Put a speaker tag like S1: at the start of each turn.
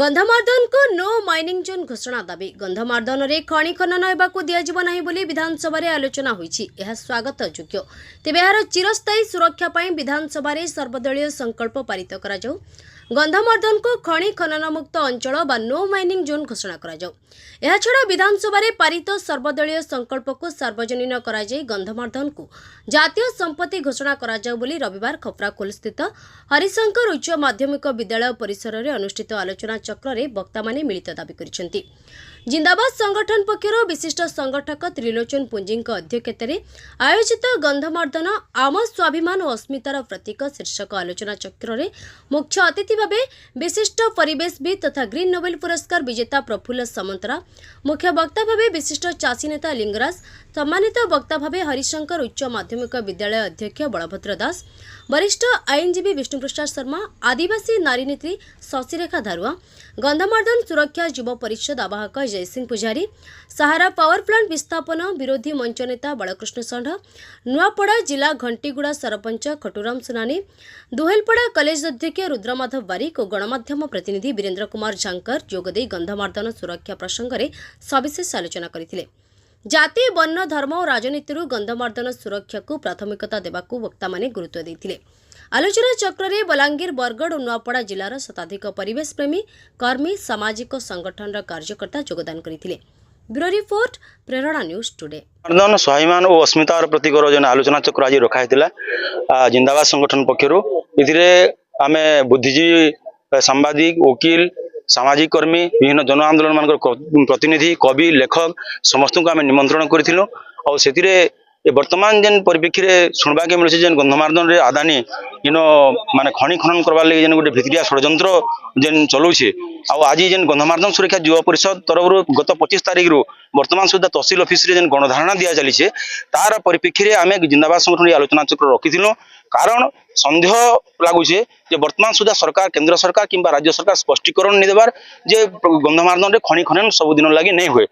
S1: गंधमार्दन को no mining zone घोषणा दाबी गंधमार्दन रे खनि खनन हेबाकु दियाजिबो नाही बोली विधानसभा रे आलोचना होईछि। यह स्वागत योग्य तेबे यार चिरस्थायी सुरक्षा पई विधानसभा रे सर्वदलीय संकल्प पारित करा जाऊ। गंधमार्दन को खनि खनन मुक्त अंचल बा नो माइनिंग जोन घोषणा करा जाऊ। यह छड़ा विधानसभा रे पारित सर्वदलीय संकल्प को सार्वजनीन करा जाई गंधमार्दन को जातीय संपत्ति घोषणा करा जाऊ बोली रविवार खपराखोल स्थित हरिशंकर उच्च माध्यमिक विद्यालय परिसर रे अनुष्ठित आलोचना चक्र रे वक्ता माने मिलित दाबी करिसेंती। जिंदाबाद संगठन पक्षर विशिष्ट संगठक त्रिलोचन पुंजी अध्यक्षतार आयोजित गंधमार्दन आम स्वाभिमान और अस्मितार प्रतीक शीर्षक आलोचना चक्र रे मुख्य अतिथि भाव विशिष्ट परिवेशविद तथा ग्रीन नोबेल पुरस्कार विजेता प्रफुल्ल सामंतरा, मुख्य वक्ता भाव विशिष्ट चाषी नेता लिंगराज, सम्मानित वक्ता भाव हरिशंकर उच्च माध्यमिक विद्यालय अध्यक्ष बलभद्र दास, वरिष्ठ आईनजीवी विष्णुप्रसाद शर्मा, आदिवासी नारी नेत्री शशिरेखा धारुआ, गंधमार्दन सुरक्षा युव परिषद आवाहक जयसिंह पुजारी, सहारा पावर प्लांट विस्थापन विरोधी मंच नेता बालकृष्ण षंढ, नुआपड़ा जिला घंटीगुड़ा सरपंच खटुराम सुनानी, दुहेलपड़ा कॉलेज अध्यक्ष रुद्रमाधव बारिक और गणमाध्यम प्रतिनिधि वीरेन्द्र कुमार झांकर जोगदे गंधमार्दन सुरक्षा प्रसंग में सविशेष आलोचना करथिले। जाति वर्ण धर्म और राजनीति गंधमार्दन सुरक्षा को प्राथमिकता देवाकू वक्ता माने गुरुत्व देथिले। आलोचना चक्र रे बलांगीर बरगढ़ और नुआपड़ा जिलार शताधिक परिवेश प्रेमी कर्मी सामाजिक संगठन कार्यकर्ता योगदान करथिले। ब्यूरो रिपोर्ट प्रेरणा न्यूज टुडे।
S2: गंधमार्दन स्वाभिमान और अस्मितार प्रतीकर जो आलोचना चक्र आज रखा जिंदाबाद संगठन पक्षर इथिरे आमे बुद्धिजीवी सांबादिक वकील सामाजिक कर्मी विभिन्न जन आंदोलन मान प्रतिनिधि कवि लेखक समस्त को आम निमंत्रण करूँ और से वर्तमान जेन परिप्रेक्षी शुणवा के मिलूँ जेन गंधमार्दन रे आदानी इन माने खनि खनन करवार लगे जेन गोटे भितरिया षड्यंत्र जेन चलूचे आज जेन गंधमार्दन सुरक्षा युवा परिषद तरफ गत 25 तारिख रु वर्तमान सुधा तहसिल ऑफिस रे जेन गणधारणा दिया चली तार परिप्रेक्षी आम जिंदाबाद संगठन आलोचना चक्र रखी कारण सन्देह लगुचे वर्तमान सुधा सरकार केंद्र सरकार किंबा राज्य सरकार स्पष्टीकरण नहीं देवार जे गंधमार्दन रे खनि खनन सबुदिन लगे नहीं हुए।